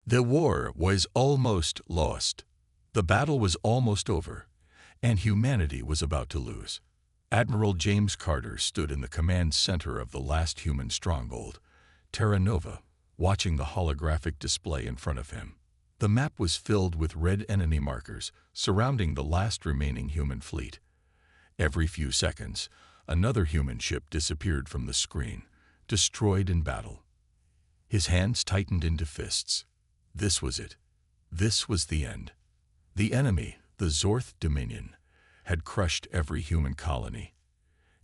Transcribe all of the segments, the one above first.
The war was almost lost. The battle was almost over, and humanity was about to lose. Admiral James Carter stood in the command center of the last human stronghold, Terra Nova, watching the holographic display in front of him. The map was filled with red enemy markers surrounding the last remaining human fleet. Every few seconds, another human ship disappeared from the screen, destroyed in battle. His hands tightened into fists. This was it. This was the end. The enemy, the Zorth Dominion, had crushed every human colony,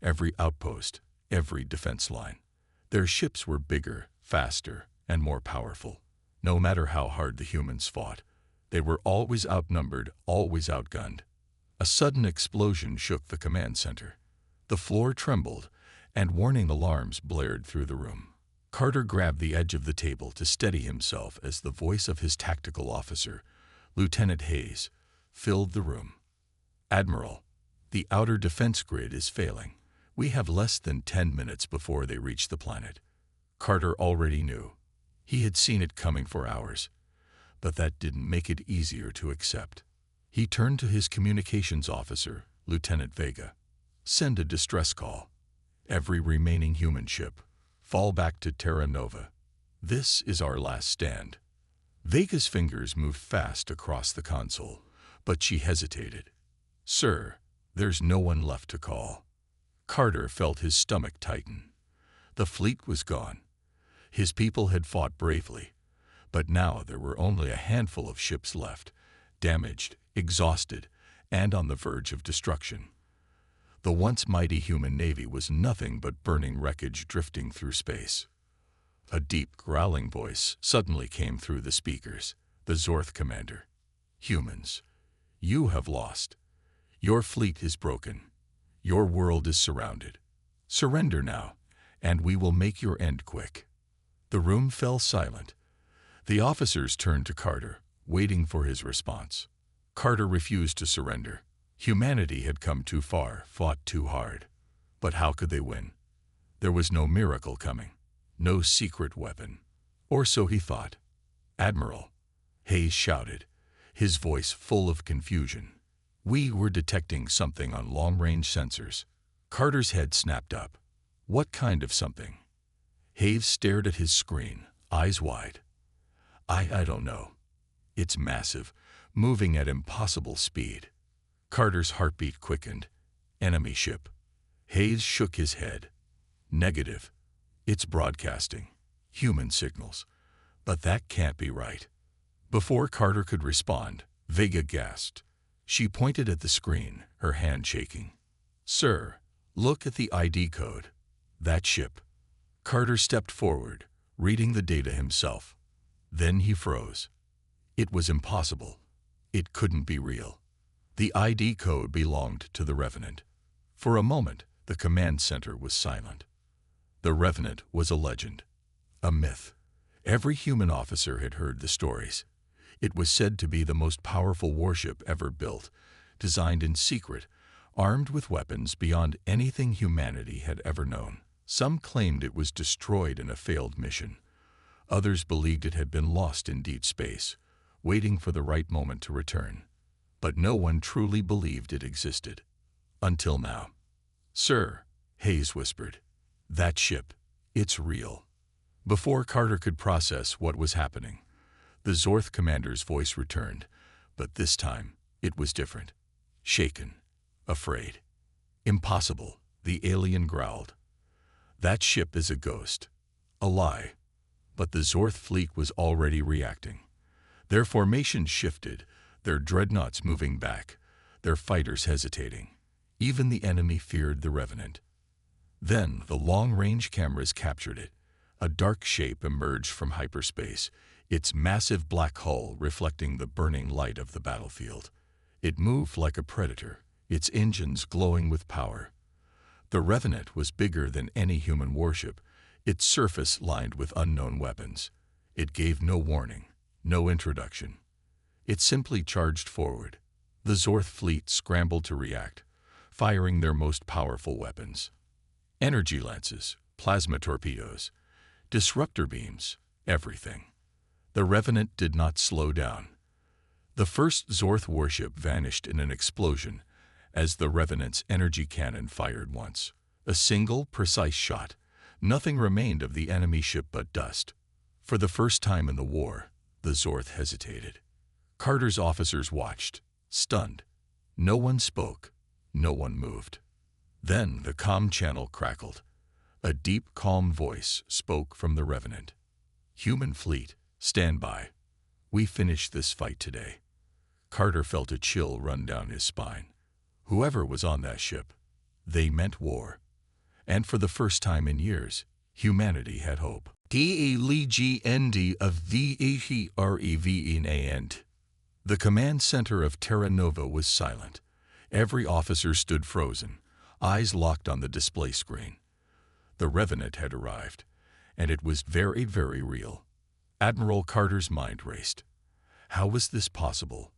every outpost, every defense line. Their ships were bigger, faster, and more powerful. No matter how hard the humans fought, they were always outnumbered, always outgunned. A sudden explosion shook the command center. The floor trembled, and warning alarms blared through the room. Carter grabbed the edge of the table to steady himself as the voice of his tactical officer, Lieutenant Hayes, filled the room. "Admiral, the outer defense grid is failing. We have less than 10 minutes before they reach the planet." Carter already knew. He had seen it coming for hours, but that didn't make it easier to accept. He turned to his communications officer, Lieutenant Vega. "Send a distress call. Every remaining human ship, fall back to Terra Nova. This is our last stand." Vega's fingers moved fast across the console, but she hesitated. "Sir, there's no one left to call." Carter felt his stomach tighten. The fleet was gone. His people had fought bravely, but now there were only a handful of ships left, damaged, exhausted, and on the verge of destruction. The once mighty human navy was nothing but burning wreckage drifting through space. A deep, growling voice suddenly came through the speakers. The Zorth commander. "Humans, you have lost. Your fleet is broken. Your world is surrounded. Surrender now, and we will make your end quick." The room fell silent. The officers turned to Carter, waiting for his response. Carter refused to surrender. Humanity had come too far, fought too hard. But how could they win? There was no miracle coming, no secret weapon. Or so he thought. "Admiral," Hayes shouted, his voice full of confusion. "We were detecting something on long-range sensors." Carter's head snapped up. "What kind of something?" Hayes stared at his screen, eyes wide. I don't know. It's massive, moving at impossible speed." Carter's heartbeat quickened. "Enemy ship." Hayes shook his head. "Negative. It's broadcasting. Human signals. But that can't be right." Before Carter could respond, Vega gasped. She pointed at the screen, her hand shaking. "Sir, look at the ID code. That ship." Carter stepped forward, reading the data himself. Then he froze. It was impossible. It couldn't be real. The ID code belonged to the Revenant. For a moment, the command center was silent. The Revenant was a legend, a myth. Every human officer had heard the stories. It was said to be the most powerful warship ever built, designed in secret, armed with weapons beyond anything humanity had ever known. Some claimed it was destroyed in a failed mission. Others believed it had been lost in deep space, waiting for the right moment to return. But no one truly believed it existed. Until now. "Sir," Hayes whispered, "that ship, it's real." Before Carter could process what was happening, the Zorth commander's voice returned, but this time it was different. Shaken, afraid. "Impossible," the alien growled. "That ship is a ghost, a lie." But the Zorth fleet was already reacting. Their formations shifted, their dreadnoughts moving back, their fighters hesitating. Even the enemy feared the Revenant. Then the long-range cameras captured it. A dark shape emerged from hyperspace, its massive black hull reflecting the burning light of the battlefield. It moved like a predator, its engines glowing with power. The Revenant was bigger than any human warship, its surface lined with unknown weapons. It gave no warning, no introduction. It simply charged forward. The Zorth fleet scrambled to react, firing their most powerful weapons. Energy lances, plasma torpedoes, disruptor beams, everything. The Revenant did not slow down. The first Zorth warship vanished in an explosion as the Revenant's energy cannon fired once. A single, precise shot. Nothing remained of the enemy ship but dust. For the first time in the war, the Zorth hesitated. Carter's officers watched, stunned. No one spoke. No one moved. Then the comm channel crackled. A deep, calm voice spoke from the Revenant. "Human fleet, stand by. We finish this fight today." Carter felt a chill run down his spine. Whoever was on that ship, they meant war. And for the first time in years, humanity had hope. The command center of Terra Nova was silent. Every officer stood frozen, eyes locked on the display screen. The Revenant had arrived, and it was very, very real. Admiral Carter's mind raced. How was this possible?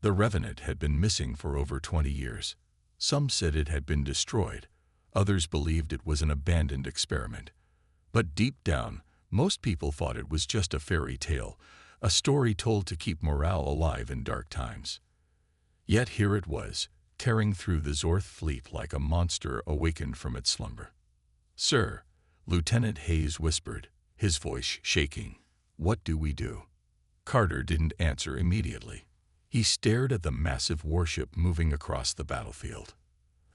The Revenant had been missing for over 20 years. Some said it had been destroyed. Others believed it was an abandoned experiment. But deep down, most people thought it was just a fairy tale, a story told to keep morale alive in dark times. Yet here it was, tearing through the Zorth fleet like a monster awakened from its slumber. "Sir," Lieutenant Hayes whispered, his voice shaking, "what do we do?" Carter didn't answer immediately. He stared at the massive warship moving across the battlefield.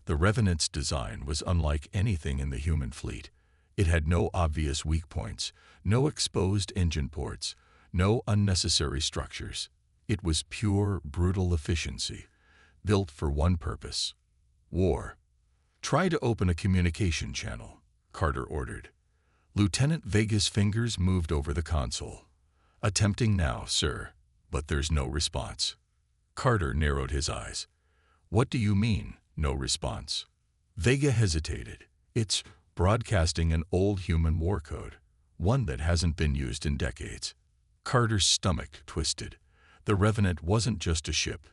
The Revenant's design was unlike anything in the human fleet. It had no obvious weak points, no exposed engine ports, no unnecessary structures. It was pure, brutal efficiency, built for one purpose: war. "Try to open a communication channel," Carter ordered. Lieutenant Vega's fingers moved over the console. "Attempting now, sir, but there's no response." Carter narrowed his eyes. "What do you mean, no response?" Vega hesitated. "It's broadcasting an old human war code, one that hasn't been used in decades." Carter's stomach twisted. The Revenant wasn't just a ship.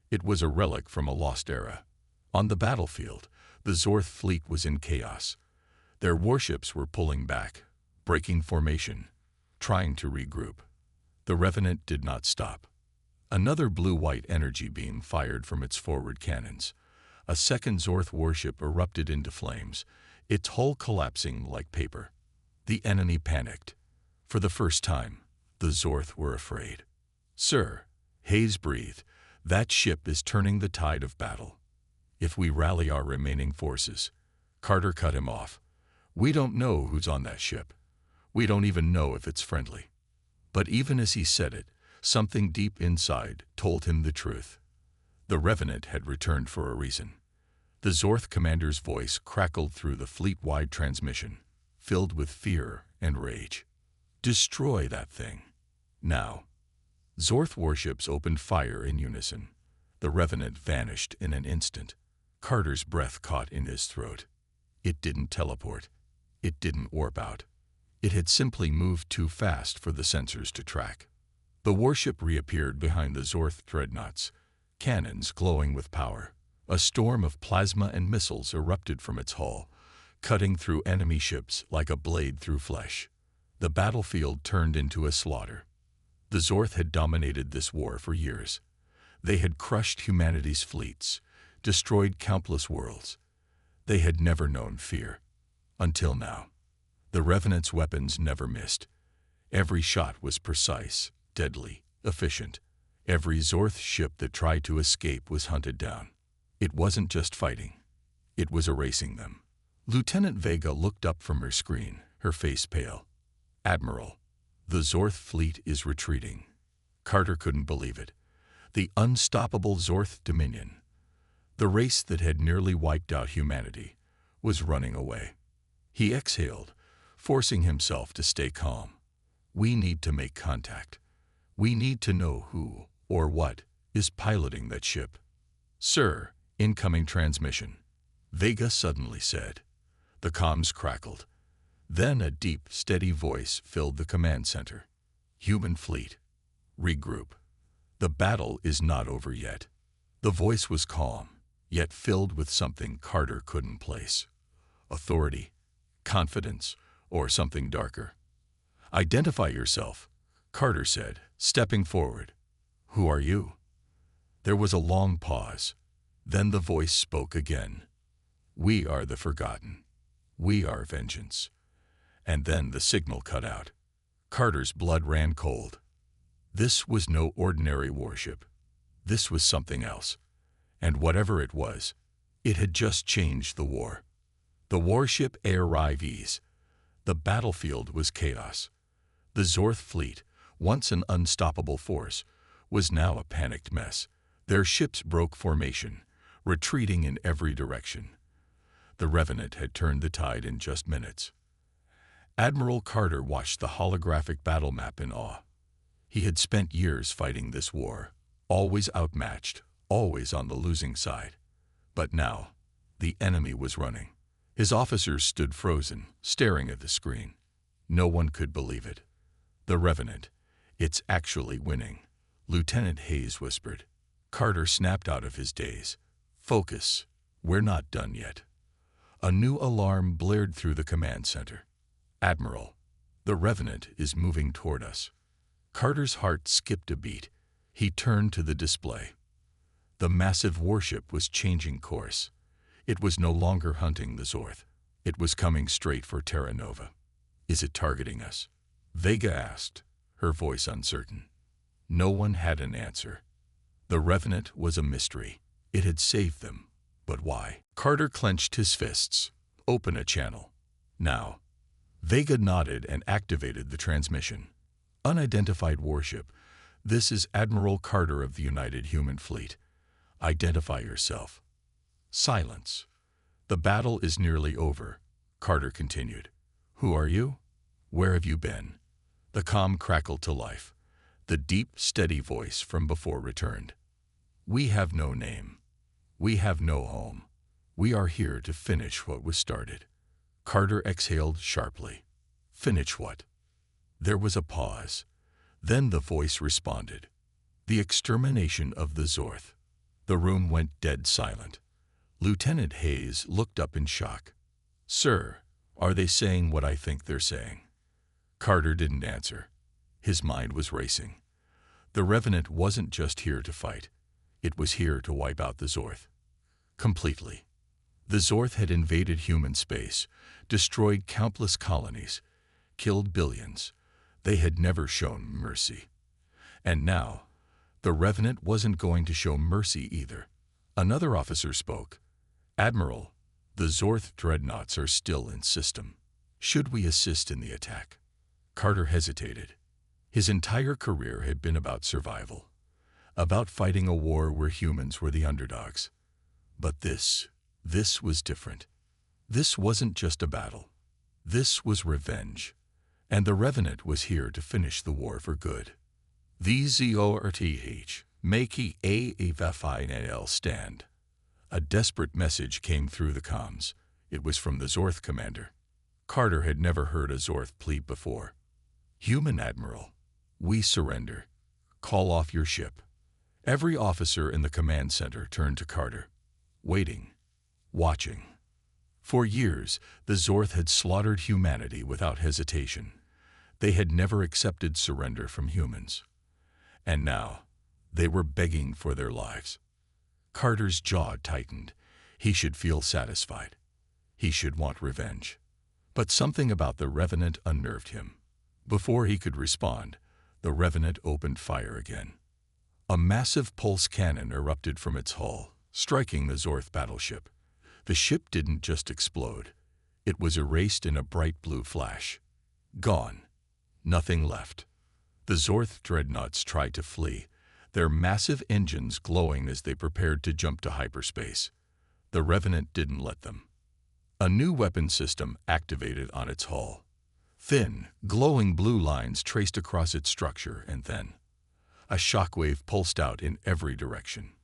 It was a relic from a lost era. On the battlefield, the Zorth fleet was in chaos. Their warships were pulling back, breaking formation, trying to regroup. The Revenant did not stop. Another blue-white energy beam fired from its forward cannons. A second Zorth warship erupted into flames, its hull collapsing like paper. The enemy panicked. For the first time, the Zorth were afraid. "Sir," Hayes breathed, "that ship is turning the tide of battle. If we rally our remaining forces—" Carter cut him off. "We don't know who's on that ship. We don't even know if it's friendly." But even as he said it, something deep inside told him the truth. The Revenant had returned for a reason. The Zorth commander's voice crackled through the fleet-wide transmission, filled with fear and rage. "Destroy that thing. Now." Zorth warships opened fire in unison. The Revenant vanished in an instant. Carter's breath caught in his throat. It didn't teleport. It didn't warp out. It had simply moved too fast for the sensors to track. The warship reappeared behind the Zorth dreadnoughts, cannons glowing with power. A storm of plasma and missiles erupted from its hull, cutting through enemy ships like a blade through flesh. The battlefield turned into a slaughter. The Zorth had dominated this war for years. They had crushed humanity's fleets, destroyed countless worlds. They had never known fear. Until now. The Revenant's weapons never missed. Every shot was precise, deadly, efficient. Every Zorth ship that tried to escape was hunted down. It wasn't just fighting. It was erasing them. Lieutenant Vega looked up from her screen, her face pale. "Admiral, the Zorth fleet is retreating." Carter couldn't believe it. The unstoppable Zorth dominion, the race that had nearly wiped out humanity, was running away. He exhaled, forcing himself to stay calm. "We need to make contact. We need to know who, or what, is piloting that ship." "Sir, incoming transmission," Vega suddenly said. The comms crackled. Then a deep, steady voice filled the command center. "Human fleet, regroup. The battle is not over yet." The voice was calm, yet filled with something Carter couldn't place. Authority, confidence, or something darker. "Identify yourself," Carter said, stepping forward. "Who are you?" There was a long pause. Then the voice spoke again. "We are the Forgotten. We are vengeance." And then the signal cut out. Carter's blood ran cold. This was no ordinary warship. This was something else. And whatever it was, it had just changed the war. The warship arrives. The battlefield was chaos. The Zorth fleet, once an unstoppable force, was now a panicked mess. Their ships broke formation, retreating in every direction. The Revenant had turned the tide in just minutes. Admiral Carter watched the holographic battle map in awe. He had spent years fighting this war, always outmatched, always on the losing side. But now, the enemy was running. His officers stood frozen, staring at the screen. No one could believe it. "The Revenant, it's actually winning," Lieutenant Hayes whispered. Carter snapped out of his daze. "Focus. We're not done yet." A new alarm blared through the command center. "Admiral, the Revenant is moving toward us." Carter's heart skipped a beat. He turned to the display. The massive warship was changing course. It was no longer hunting the Zorth. It was coming straight for Terra Nova. "Is it targeting us?" Vega asked, her voice uncertain. No one had an answer. The Revenant was a mystery. It had saved them. But why? Carter clenched his fists. "Open a channel. Now." Vega nodded and activated the transmission. "Unidentified warship. This is Admiral Carter of the United Human Fleet. Identify yourself." Silence. "The battle is nearly over," Carter continued. "Who are you? Where have you been?" The comm crackled to life. The deep, steady voice from before returned. "We have no name. We have no home. We are here to finish what was started." Carter exhaled sharply. "Finish what?" There was a pause. Then the voice responded. "The extermination of the Zorth." The room went dead silent. Lieutenant Hayes looked up in shock. "Sir, are they saying what I think they're saying?" Carter didn't answer. His mind was racing. The Revenant wasn't just here to fight. It was here to wipe out the Zorth. Completely. The Zorth had invaded human space, destroyed countless colonies, killed billions. They had never shown mercy. And now, the Revenant wasn't going to show mercy either. Another officer spoke. "Admiral, the Zorth dreadnoughts are still in system. Should we assist in the attack?" Carter hesitated. His entire career had been about survival, about fighting a war where humans were the underdogs. But this was different. This wasn't just a battle. This was revenge. And the Revenant was here to finish the war for good. The Zorth make a final stand. A desperate message came through the comms. It was from the Zorth commander. Carter had never heard a Zorth plead before. "Human Admiral, we surrender. Call off your ship." Every officer in the command center turned to Carter, waiting, watching. For years, the Zorth had slaughtered humanity without hesitation. They had never accepted surrender from humans. And now, they were begging for their lives. Carter's jaw tightened. He should feel satisfied. He should want revenge. But something about the Revenant unnerved him. Before he could respond, the Revenant opened fire again. A massive pulse cannon erupted from its hull, striking the Zorth battleship. The ship didn't just explode. It was erased in a bright blue flash. Gone. Nothing left. The Zorth dreadnoughts tried to flee, their massive engines glowing as they prepared to jump to hyperspace. The Revenant didn't let them. A new weapon system activated on its hull. Thin, glowing blue lines traced across its structure, and then a shockwave pulsed out in every direction.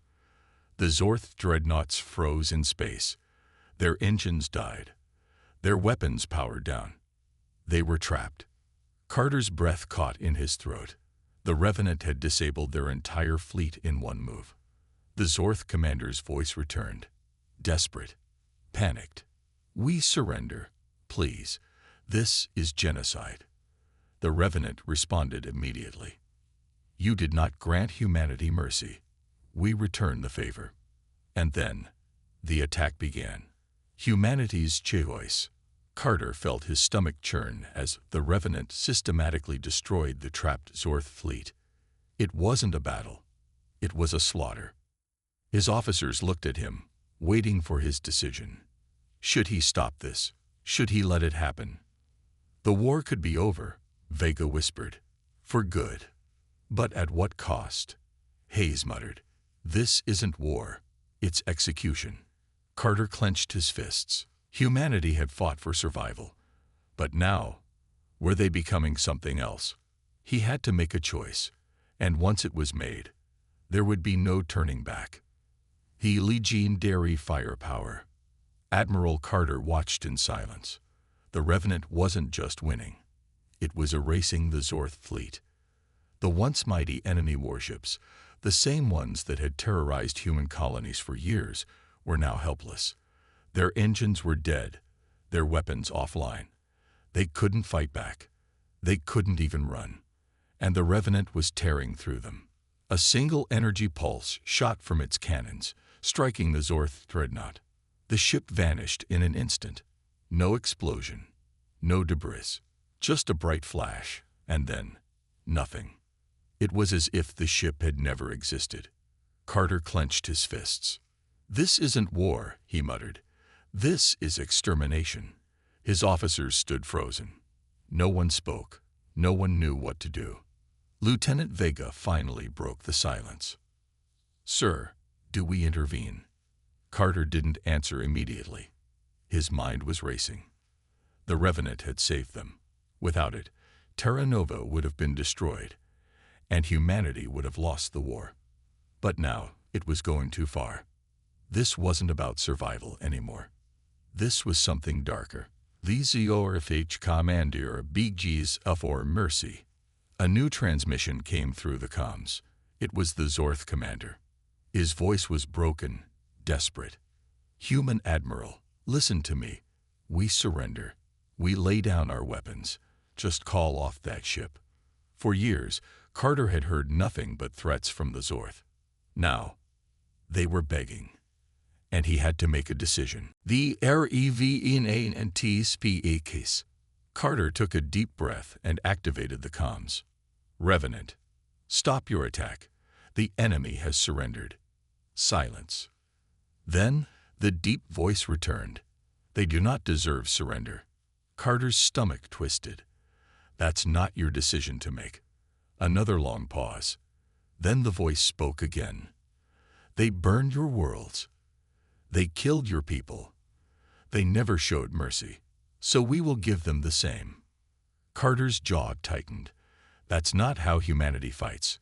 The Zorth dreadnoughts froze in space. Their engines died. Their weapons powered down. They were trapped. Carter's breath caught in his throat. The Revenant had disabled their entire fleet in one move. The Zorth commander's voice returned, desperate, panicked. "We surrender, please. This is genocide." The Revenant responded immediately. You did not grant humanity mercy. We return the favor. And then, the attack began. Humanity's choice. Carter felt his stomach churn as the Revenant systematically destroyed the trapped Zorth fleet. It wasn't a battle. It was a slaughter. His officers looked at him, waiting for his decision. Should he stop this? Should he let it happen? The war could be over, Vega whispered. For good. But at what cost? Hayes muttered. This isn't war. It's execution. Carter clenched his fists. Humanity had fought for survival. But now, were they becoming something else? He had to make a choice, and once it was made, there would be no turning back. He legendary firepower. Admiral Carter watched in silence. The Revenant wasn't just winning. It was erasing the Zorth fleet. The once mighty enemy warships, the same ones that had terrorized human colonies for years, were now helpless. Their engines were dead, their weapons offline. They couldn't fight back. They couldn't even run. And the Revenant was tearing through them. A single energy pulse shot from its cannons, striking the Zorth dreadnought. The ship vanished in an instant. No explosion, no debris, just a bright flash, and then nothing. It was as if the ship had never existed. Carter clenched his fists. This isn't war, he muttered. This is extermination. His officers stood frozen. No one spoke. No one knew what to do. Lieutenant Vega finally broke the silence. Sir, do we intervene? Carter didn't answer immediately. His mind was racing. The Revenant had saved them. Without it, Terra Nova would have been destroyed, and humanity would have lost the war. But now, it was going too far. This wasn't about survival anymore. This was something darker. These ORFH Commander BG's for Mercy. A new transmission came through the comms. It was the Zorth commander. His voice was broken, desperate. Human Admiral, listen to me. We surrender. We lay down our weapons. Just call off that ship. For years, Carter had heard nothing but threats from the Zorth. Now, they were begging. And he had to make a decision. The REVENANT case. Carter took a deep breath and activated the comms. Revenant, stop your attack. The enemy has surrendered. Silence. Then the deep voice returned. They do not deserve surrender. Carter's stomach twisted. That's not your decision to make. Another long pause. Then the voice spoke again. They burned your worlds. They killed your people. They never showed mercy. So we will give them the same. Carter's jaw tightened. That's not how humanity fights.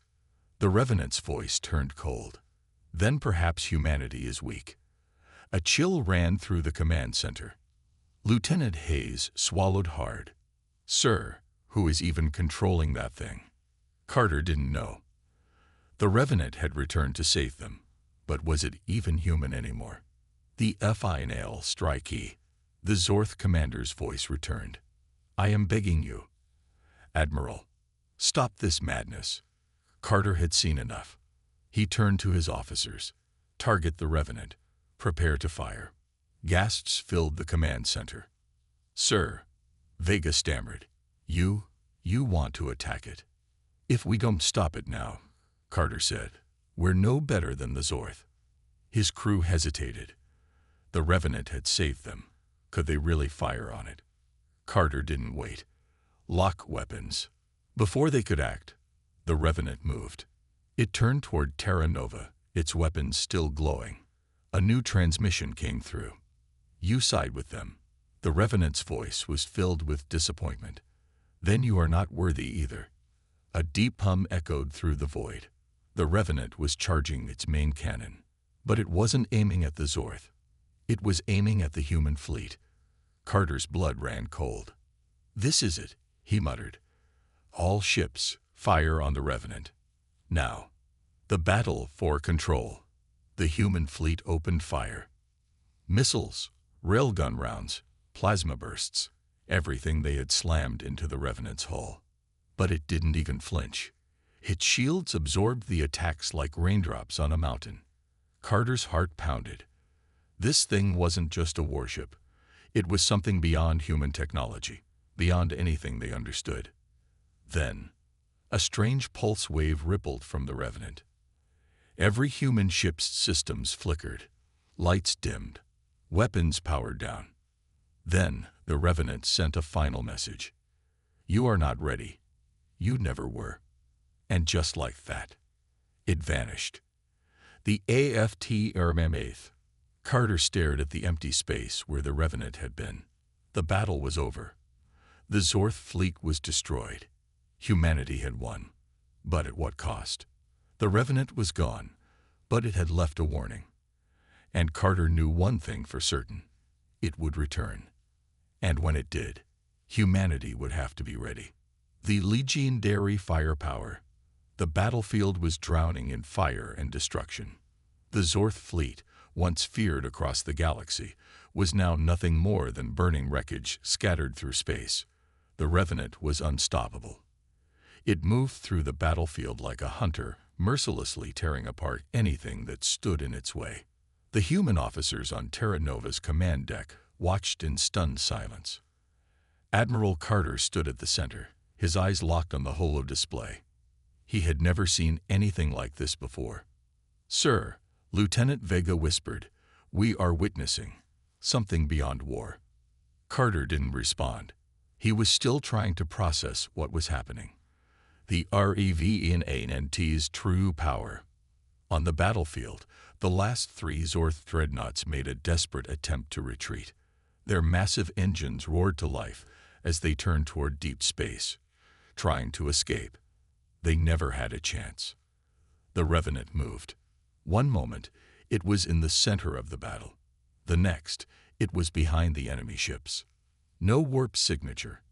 The Revenant's voice turned cold. Then perhaps humanity is weak. A chill ran through the command center. Lieutenant Hayes swallowed hard. Sir, who is even controlling that thing? Carter didn't know. The Revenant had returned to save them, but was it even human anymore? The aficionado strikey. The Zorth commander's voice returned. I am begging you. Admiral, stop this madness. Carter had seen enough. He turned to his officers. Target the Revenant. Prepare to fire. Gasps filled the command center. Sir, Vega stammered. You want to attack it. If we don't stop it now, Carter said, we're no better than the Zorth. His crew hesitated. The Revenant had saved them. Could they really fire on it? Carter didn't wait. Lock weapons. Before they could act, the Revenant moved. It turned toward Terra Nova, its weapons still glowing. A new transmission came through. You side with them. The Revenant's voice was filled with disappointment. Then you are not worthy either. A deep hum echoed through the void. The Revenant was charging its main cannon. But it wasn't aiming at the Zorth. It was aiming at the human fleet. Carter's blood ran cold. This is it, he muttered. All ships, fire on the Revenant. Now, the battle for control. The human fleet opened fire. Missiles, railgun rounds, plasma bursts, everything they had slammed into the Revenant's hull. But it didn't even flinch. Its shields absorbed the attacks like raindrops on a mountain. Carter's heart pounded. This thing wasn't just a warship. It was something beyond human technology, beyond anything they understood. Then, a strange pulse wave rippled from the Revenant. Every human ship's systems flickered, lights dimmed, weapons powered down. Then, the Revenant sent a final message. "You are not ready. You never were." And just like that, it vanished. The aficionado. Carter stared at the empty space where the Revenant had been. The battle was over. The Zorth fleet was destroyed. Humanity had won. But at what cost? The Revenant was gone, but it had left a warning. And Carter knew one thing for certain. It would return. And when it did, humanity would have to be ready. The legendary firepower. The battlefield was drowning in fire and destruction. The Zorth fleet, once feared across the galaxy, was now nothing more than burning wreckage scattered through space. The Revenant was unstoppable. It moved through the battlefield like a hunter, mercilessly tearing apart anything that stood in its way. The human officers on Terra Nova's command deck watched in stunned silence. Admiral Carter stood at the center, his eyes locked on the holo display. He had never seen anything like this before. "Sir," Lieutenant Vega whispered, "we are witnessing something beyond war." Carter didn't respond. He was still trying to process what was happening. The Revenant's true power. On the battlefield, the last three Zorth dreadnoughts made a desperate attempt to retreat. Their massive engines roared to life as they turned toward deep space, trying to escape. They never had a chance. The Revenant moved. One moment, it was in the center of the battle. The next, it was behind the enemy ships. No warp signature,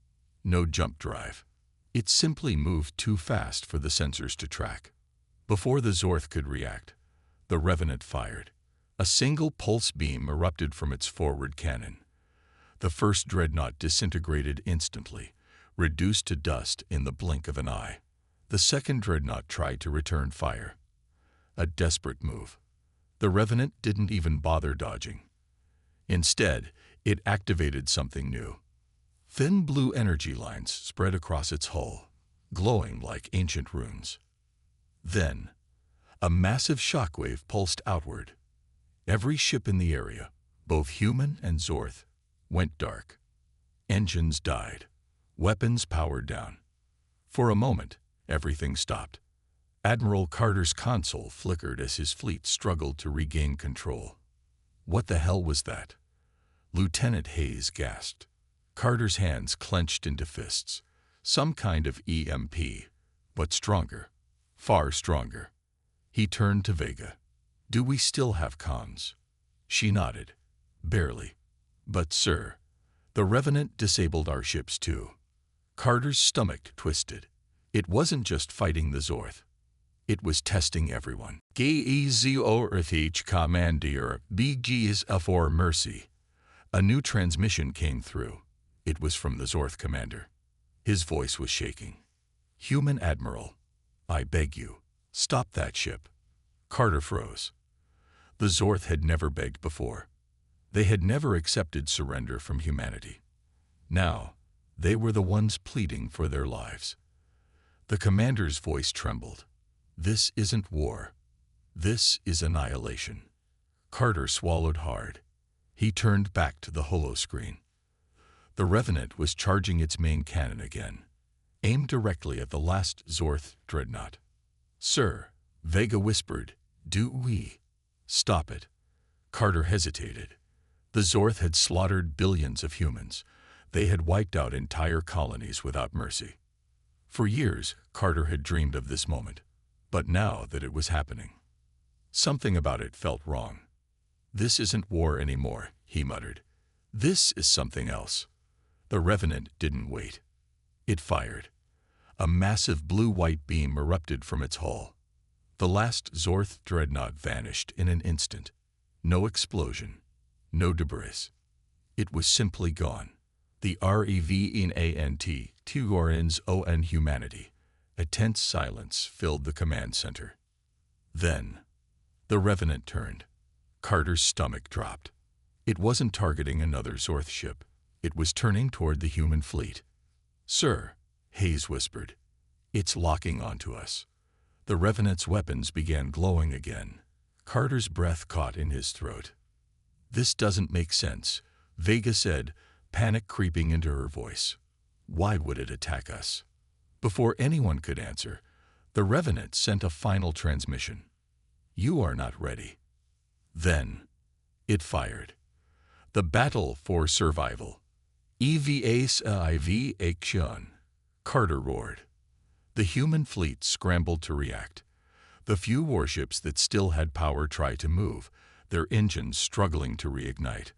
no jump drive. It simply moved too fast for the sensors to track. Before the Zorth could react, the Revenant fired. A single pulse beam erupted from its forward cannon. The first dreadnought disintegrated instantly, reduced to dust in the blink of an eye. The second dreadnought tried to return fire. A desperate move. The Revenant didn't even bother dodging. Instead, it activated something new. Thin blue energy lines spread across its hull, glowing like ancient runes. Then, a massive shockwave pulsed outward. Every ship in the area, both human and Zorth, went dark. Engines died. Weapons powered down. For a moment, everything stopped. Admiral Carter's console flickered as his fleet struggled to regain control. What the hell was that? Lieutenant Hayes gasped. Carter's hands clenched into fists. Some kind of EMP, but stronger, far stronger. He turned to Vega. "Do we still have comms?" She nodded. "Barely. But, sir, the Revenant disabled our ships too." Carter's stomach twisted. It wasn't just fighting the Zorth. It was testing everyone. "GEZORTH Commander BG's for Mercy." A new transmission came through. It was from the Zorth commander. His voice was shaking. "Human Admiral, I beg you, stop that ship." Carter froze. The Zorth had never begged before. They had never accepted surrender from humanity. Now, they were the ones pleading for their lives. The commander's voice trembled. "This isn't war. This is annihilation." Carter swallowed hard. He turned back to the holoscreen. The Revenant was charging its main cannon again, aimed directly at the last Zorth dreadnought. "Sir," Vega whispered, "do we stop it?" Carter hesitated. The Zorth had slaughtered billions of humans. They had wiped out entire colonies without mercy. For years, Carter had dreamed of this moment. But now that it was happening, something about it felt wrong. "This isn't war anymore," he muttered. "This is something else." The Revenant didn't wait. It fired. A massive blue-white beam erupted from its hull. The last Zorth dreadnought vanished in an instant. No explosion, no debris. It was simply gone. The REVENANT, TURNS-ON humanity. A tense silence filled the command center. Then, the Revenant turned. Carter's stomach dropped. It wasn't targeting another Zorth ship. It was turning toward the human fleet. "Sir," Hayes whispered, "it's locking onto us." The Revenant's weapons began glowing again. Carter's breath caught in his throat. "This doesn't make sense," Vega said, panic creeping into her voice. "Why would it attack us?" Before anyone could answer, the Revenant sent a final transmission. "You are not ready." Then, it fired. The battle for survival. EVASIV action. Carter roared. The human fleet scrambled to react. The few warships that still had power tried to move, their engines struggling to reignite.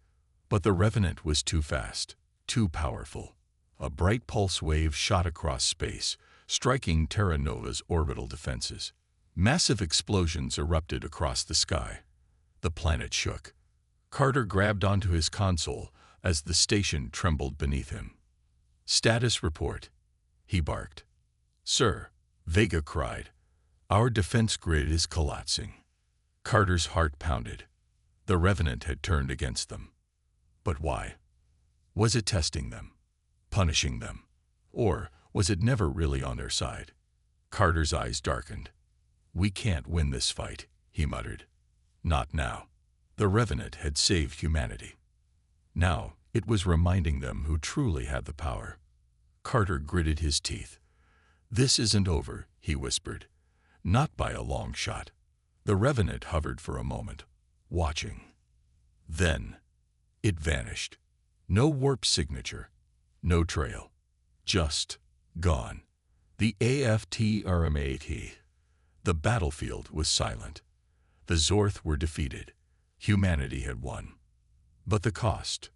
But the Revenant was too fast, too powerful. A bright pulse wave shot across space, striking Terra Nova's orbital defenses. Massive explosions erupted across the sky. The planet shook. Carter grabbed onto his console as the station trembled beneath him. "Status report," he barked. "Sir," Vega cried, "our defense grid is collapsing." Carter's heart pounded. The Revenant had turned against them. But why? Was it testing them? Punishing them? Or was it never really on their side? Carter's eyes darkened. "We can't win this fight," he muttered. "Not now." The Revenant had saved humanity. Now it was reminding them who truly had the power. Carter gritted his teeth. "This isn't over," he whispered. "Not by a long shot." The Revenant hovered for a moment, watching. Then, it vanished. No warp signature, no trail. Just gone. The AFTRMAT. The battlefield was silent. The Zorth were defeated. Humanity had won. But the cost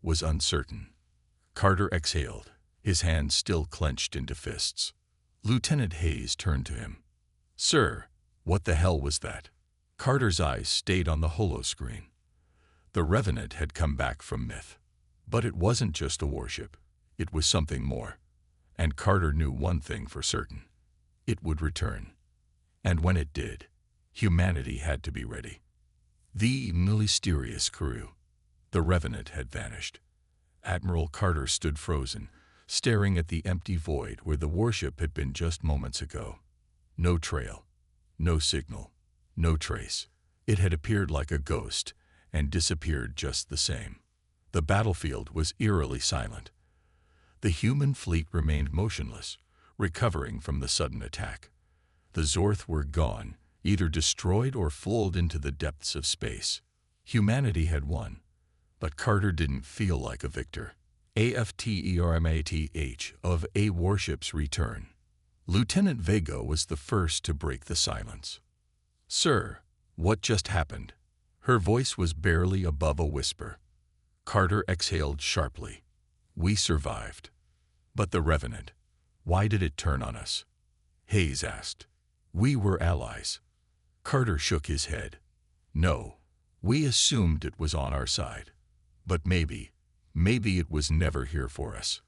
was uncertain. Carter exhaled, his hands still clenched into fists. Lieutenant Hayes turned to him. "Sir, what the hell was that?" Carter's eyes stayed on the holoscreen. The Revenant had come back from myth. But it wasn't just a warship. It was something more. And Carter knew one thing for certain. It would return. And when it did, humanity had to be ready. The mysterious crew. The Revenant had vanished. Admiral Carter stood frozen, staring at the empty void where the warship had been just moments ago. No trail, no signal, no trace. It had appeared like a ghost and disappeared just the same. The battlefield was eerily silent. The human fleet remained motionless, recovering from the sudden attack. The Zorth were gone, either destroyed or flowed into the depths of space. Humanity had won, but Carter didn't feel like a victor. AFTERMATH of a warship's return. Lieutenant Vega was the first to break the silence. "Sir, what just happened?" Her voice was barely above a whisper. Carter exhaled sharply. "We survived." "But the Revenant, why did it turn on us?" Hayes asked. "We were allies." Carter shook his head. "No, we assumed it was on our side. But maybe it was never here for us."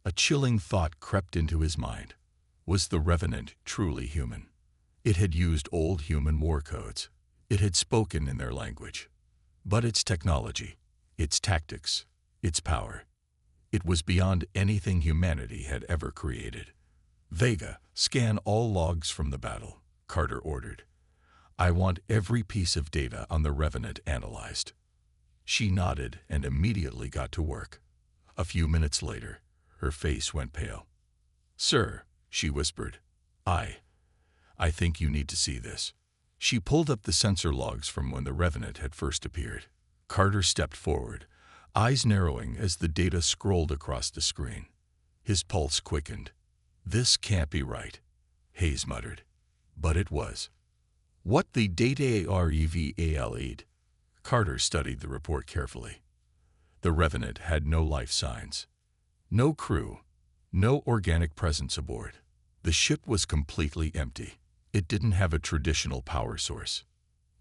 A chilling thought crept into his mind. Was the Revenant truly human? It had used old human war codes. It had spoken in their language. But its technology, its tactics, its power, it was beyond anything humanity had ever created. "Vega, scan all logs from the battle," Carter ordered. "I want every piece of data on the Revenant analyzed." She nodded and immediately got to work. A few minutes later, her face went pale. "Sir," she whispered, I think you need to see this." She pulled up the sensor logs from when the Revenant had first appeared. Carter stepped forward, eyes narrowing as the data scrolled across the screen. His pulse quickened. "This can't be right," Hayes muttered. But it was. "What the data are revealed?" Carter studied the report carefully. The Revenant had no life signs. No crew, no organic presence aboard. The ship was completely empty. It didn't have a traditional power source.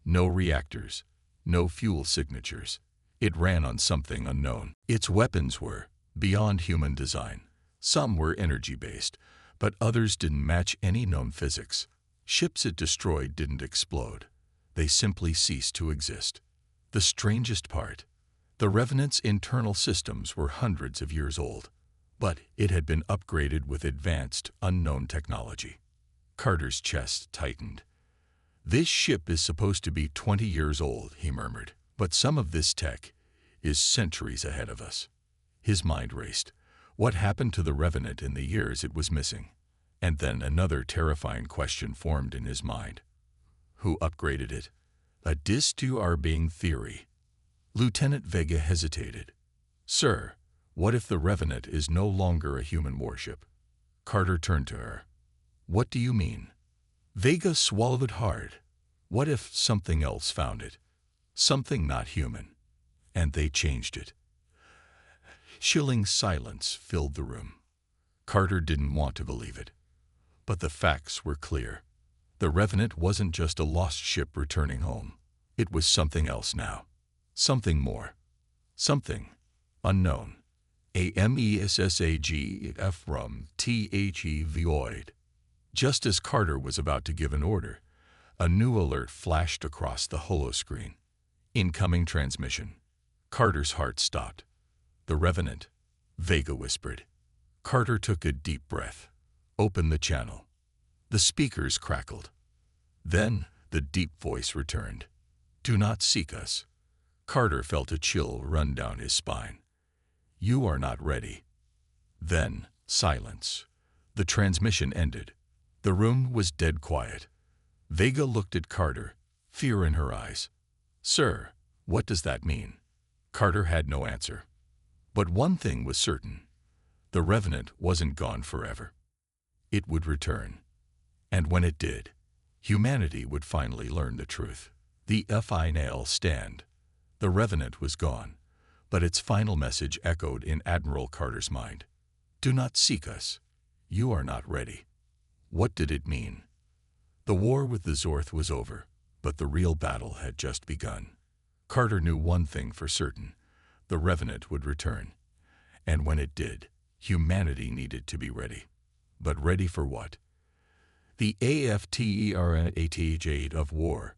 No reactors, no fuel signatures. It ran on something unknown. Its weapons were beyond human design. Some were energy-based, but others didn't match any known physics. Ships it destroyed didn't explode. They simply ceased to exist. The strangest part, the Revenant's internal systems were hundreds of years old, but it had been upgraded with advanced, unknown technology. Carter's chest tightened. "This ship is supposed to be 20 years old," he murmured, "but some of this tech is centuries ahead of us." His mind raced. What happened to the Revenant in the years it was missing? And then another terrifying question formed in his mind. Who upgraded it? A dis-to-our-being theory. Lieutenant Vega hesitated. "Sir, what if the Revenant is no longer a human warship?" Carter turned to her. "What do you mean?" Vega swallowed hard. What if something else found it? Something not human. And they changed it. Chilling silence filled the room. Carter didn't want to believe it. But the facts were clear. The Revenant wasn't just a lost ship returning home. It was something else now. Something more. Something unknown. AMESSAGF void. Just as Carter was about to give an order, a new alert flashed across the holoscreen. Incoming transmission. Carter's heart stopped. "The Revenant," Vega whispered. Carter took a deep breath. "Open the channel." The speakers crackled. Then the deep voice returned. "Do not seek us." Carter felt a chill run down his spine. "You are not ready." Then silence. The transmission ended. The room was dead quiet. Vega looked at Carter, fear in her eyes. "Sir, what does that mean?" Carter had no answer. But one thing was certain. The Revenant wasn't gone forever. It would return. And when it did, humanity would finally learn the truth. The final stand. The Revenant was gone, but its final message echoed in Admiral Carter's mind. "Do not seek us. You are not ready." What did it mean? The war with the Zorth was over, but the real battle had just begun. Carter knew one thing for certain. The Revenant would return. And when it did, humanity needed to be ready. But ready for what? The aftermath of war.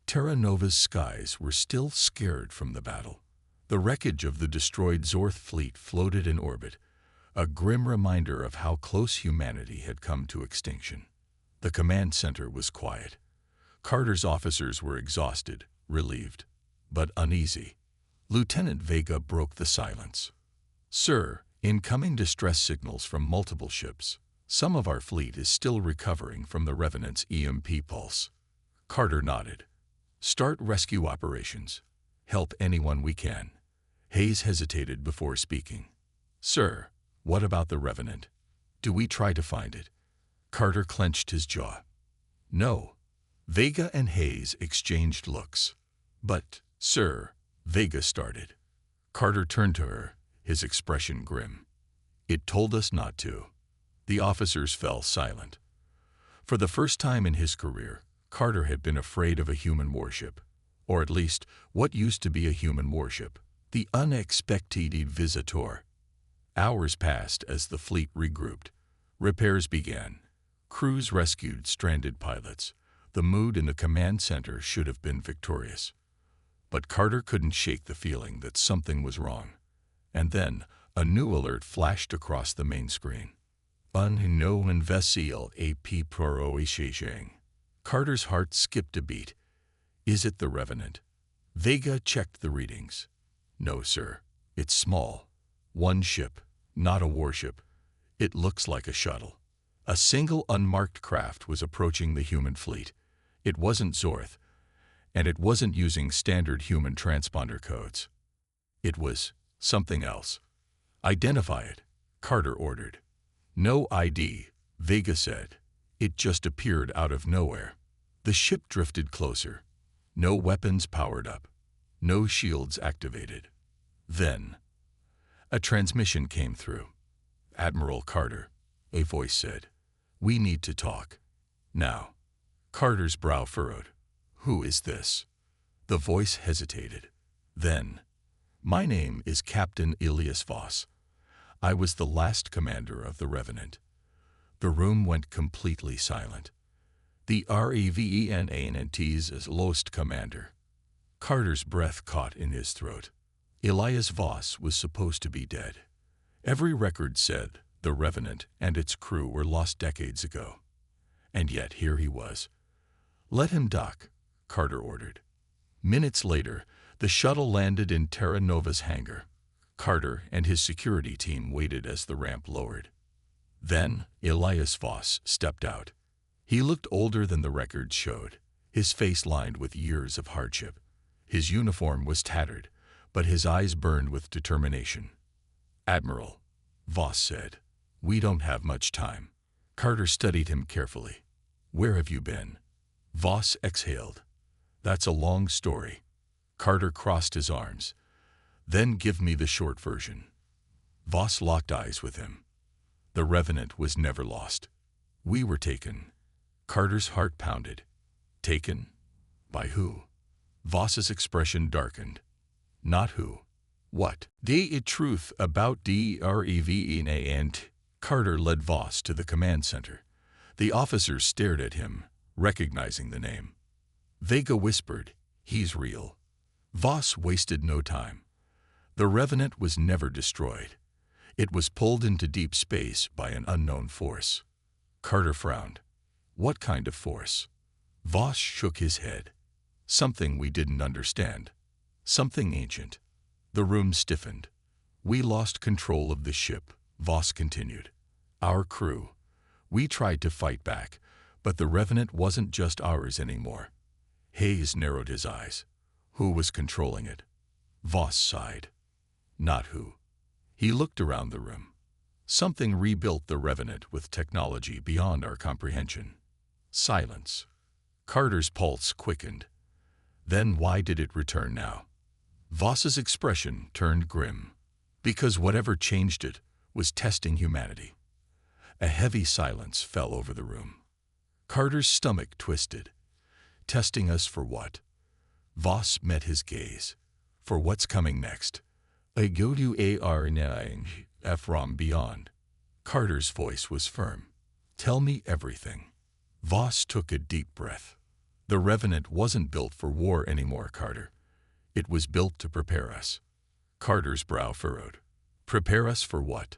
Terra Nova's skies were still scared from the battle. The wreckage of the destroyed Zorth fleet floated in orbit, a grim reminder of how close humanity had come to extinction. The command center was quiet. Carter's officers were exhausted, relieved, but uneasy. Lieutenant Vega broke the silence. "Sir, incoming distress signals from multiple ships. Some of our fleet is still recovering from the Revenant's EMP pulse." Carter nodded. "Start rescue operations. Help anyone we can." Hayes hesitated before speaking. "Sir, what about the Revenant? Do we try to find it?" Carter clenched his jaw. "No." Vega and Hayes exchanged looks. "But, sir," Vega started. Carter turned to her, his expression grim. "It told us not to." The officers fell silent. For the first time in his career, Carter had been afraid of a human warship, or at least what used to be a human warship, the unexpected visitor. Hours passed as the fleet regrouped. Repairs began. Crews rescued stranded pilots. The mood in the command center should have been victorious. But Carter couldn't shake the feeling that something was wrong. And then a new alert flashed across the main screen. "Unknown vessel AP proishing." Carter's heart skipped a beat. "Is it the Revenant?" Vega checked the readings. "No, sir. It's small. One ship, not a warship. It looks like a shuttle." A single unmarked craft was approaching the human fleet. It wasn't Zorth, and it wasn't using standard human transponder codes. It was something else. "Identify it," Carter ordered. "No ID," Vega said. It just appeared out of nowhere. The ship drifted closer. No weapons powered up. No shields activated. Then, a transmission came through. "Admiral Carter," a voice said. "We need to talk. Now." Carter's brow furrowed. "Who is this?" The voice hesitated. Then, "My name is Captain Ilias Voss. I was the last commander of the Revenant. The room went completely silent. The Revenant's is lost commander. Carter's breath caught in his throat. Elias Voss was supposed to be dead. Every record said the Revenant and its crew were lost decades ago. And yet here he was. "Let him dock," Carter ordered. Minutes later, the shuttle landed in Terra Nova's hangar. Carter and his security team waited as the ramp lowered. Then Elias Voss stepped out. He looked older than the records showed, his face lined with years of hardship. His uniform was tattered, but his eyes burned with determination. "Admiral," Voss said, "we don't have much time." Carter studied him carefully. "Where have you been?" Voss exhaled. "That's a long story." Carter crossed his arms. "Then give me the short version." Voss locked eyes with him. "The Revenant was never lost. We were taken." Carter's heart pounded. "Taken? By who?" Voss's expression darkened. "Not who. What? The truth about the Revenant." Carter led Voss to the command center. The officers stared at him, recognizing the name. Vega whispered, "He's real." Voss wasted no time. The Revenant was never destroyed. It was pulled into deep space by an unknown force. Carter frowned. "What kind of force?" Voss shook his head. "Something we didn't understand. Something ancient." The room stiffened. "We lost control of the ship," Voss continued. "Our crew. We tried to fight back, but the Revenant wasn't just ours anymore." Hayes narrowed his eyes. "Who was controlling it?" Voss sighed. "Not who." He looked around the room. "Something rebuilt the Revenant with technology beyond our comprehension." Silence. Carter's pulse quickened. "Then why did it return now?" Voss's expression turned grim. "Because whatever changed it was testing humanity." A heavy silence fell over the room. Carter's stomach twisted. "Testing us for what?" Voss met his gaze. "For what's coming next. I go to AR9 from beyond." Carter's voice was firm. "Tell me everything." Voss took a deep breath. "The Revenant wasn't built for war anymore, Carter. It was built to prepare us." Carter's brow furrowed. "Prepare us for what?"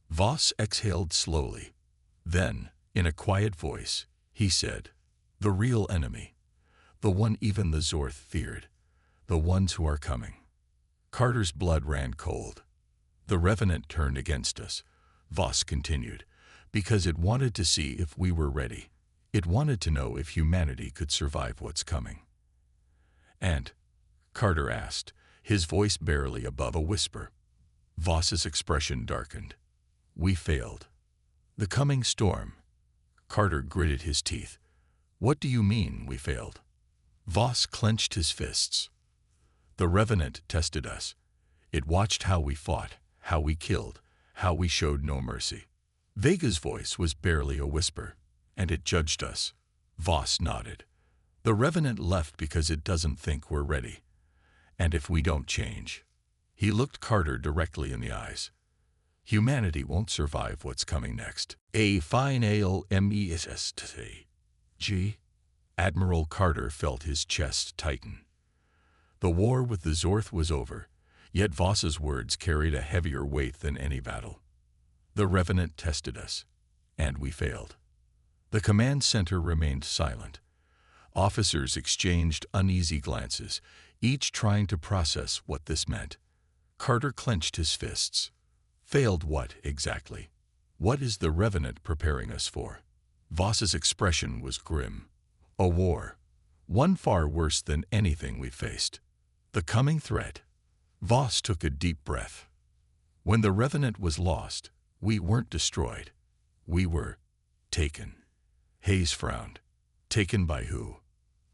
Voss exhaled slowly. Then, in a quiet voice, he said, "The real enemy. The one even the Zorth feared. The ones who are coming." Carter's blood ran cold. "The Revenant turned against us," Voss continued, "because it wanted to see if we were ready. It wanted to know if humanity could survive what's coming." "And?" Carter asked, his voice barely above a whisper. Voss's expression darkened. "We failed." "The coming storm." Carter gritted his teeth. "What do you mean, we failed?" Voss clenched his fists. "The Revenant tested us. It watched how we fought, how we killed, how we showed no mercy." Vega's voice was barely a whisper. "And it judged us." Voss nodded. "The Revenant left because it doesn't think we're ready. And if we don't change." He looked Carter directly in the eyes. "Humanity won't survive what's coming next." A final mess. Admiral Carter felt his chest tighten. The war with the Zorth was over, yet Voss's words carried a heavier weight than any battle. "The Revenant tested us, and we failed." The command center remained silent. Officers exchanged uneasy glances, each trying to process what this meant. Carter clenched his fists. "Failed what, exactly? What is the Revenant preparing us for?" Voss's expression was grim. "A war. One far worse than anything we faced. The coming threat." Voss took a deep breath. "When the Revenant was lost, we weren't destroyed. We were taken." Hayes frowned. "Taken by who?"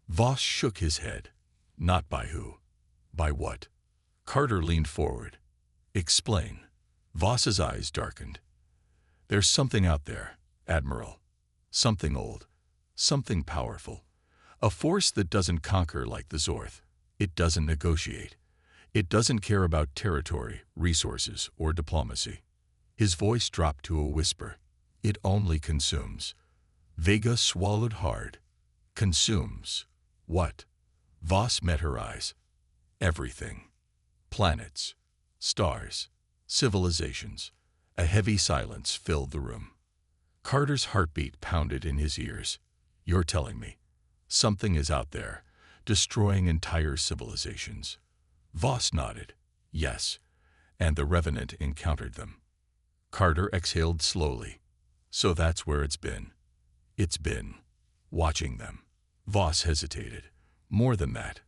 Voss shook his head. "Not by who. By what?" Carter leaned forward. "Explain." Voss's eyes darkened. "There's something out there, Admiral. Something old. Something powerful. A force that doesn't conquer like the Zorth. It doesn't negotiate. It doesn't care about territory, resources, or diplomacy. His voice dropped to a whisper. It only consumes. Vega swallowed hard. Consumes. What? Voss met her eyes. Everything. Planets. Stars. Civilizations. A heavy silence filled the room. Carter's heartbeat pounded in his ears. You're telling me something is out there, destroying entire civilizations? Voss nodded. Yes, and the Revenant encountered them. Carter exhaled slowly. So that's where it's been. It's been watching them. Voss hesitated. More than that.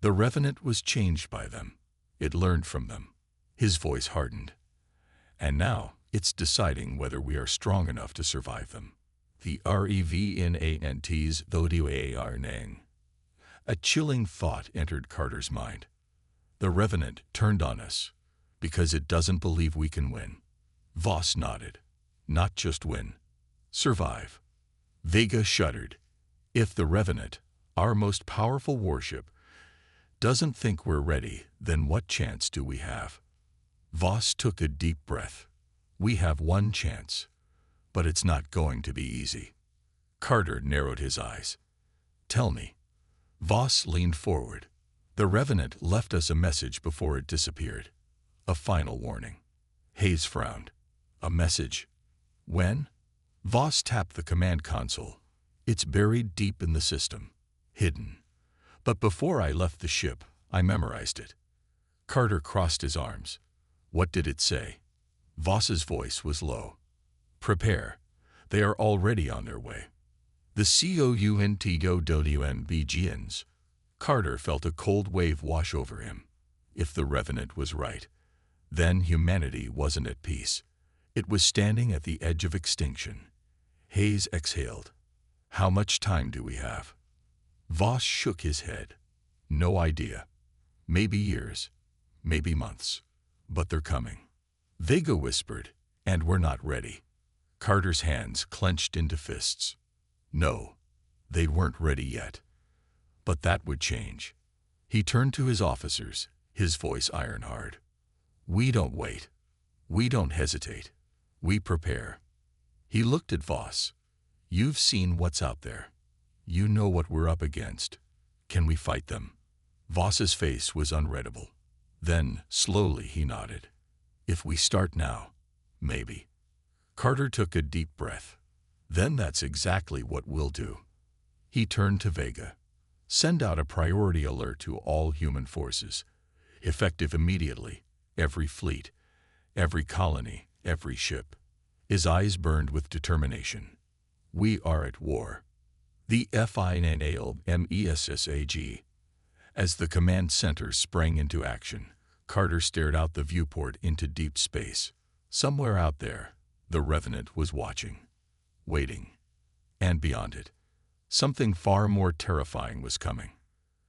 The Revenant was changed by them. It learned from them. His voice hardened. And now it's deciding whether we are strong enough to survive them. The Revenants though. A chilling thought entered Carter's mind. The Revenant turned on us because it doesn't believe we can win. Voss nodded. Not just win. Survive. Vega shuddered. If the Revenant, our most powerful warship, doesn't think we're ready, then what chance do we have? Voss took a deep breath. We have one chance, but it's not going to be easy. Carter narrowed his eyes. Tell me. Voss leaned forward. The Revenant left us a message before it disappeared. A final warning. Hayes frowned. A message? When? Voss tapped the command console. It's buried deep in the system. Hidden. But before I left the ship, I memorized it. Carter crossed his arms. What did it say? Voss's voice was low. Prepare. They are already on their way. The COUNTOWN Carter felt a cold wave wash over him. If the Revenant was right, then humanity wasn't at peace. It was standing at the edge of extinction. Hayes exhaled. How much time do we have? Voss shook his head. No idea. Maybe years. Maybe months. But they're coming. Vega whispered, and we're not ready. Carter's hands clenched into fists. No, they weren't ready yet. But that would change. He turned to his officers, his voice iron-hard. We don't wait. We don't hesitate. We prepare. He looked at Voss. You've seen what's out there. You know what we're up against. Can we fight them? Voss's face was unreadable. Then, slowly, he nodded. If we start now, maybe. Carter took a deep breath. Then that's exactly what we'll do. He turned to Vega. Send out a priority alert to all human forces. Effective immediately. Every fleet, every colony, every ship. His eyes burned with determination. We are at war. The aficionado. As the command center sprang into action, Carter stared out the viewport into deep space. Somewhere out there, the Revenant was watching, waiting. And beyond it, something far more terrifying was coming.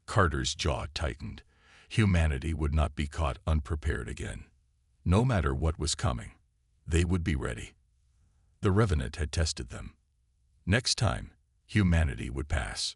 Carter's jaw tightened. Humanity would not be caught unprepared again. No matter what was coming, they would be ready. The Revenant had tested them. Next time, humanity would pass.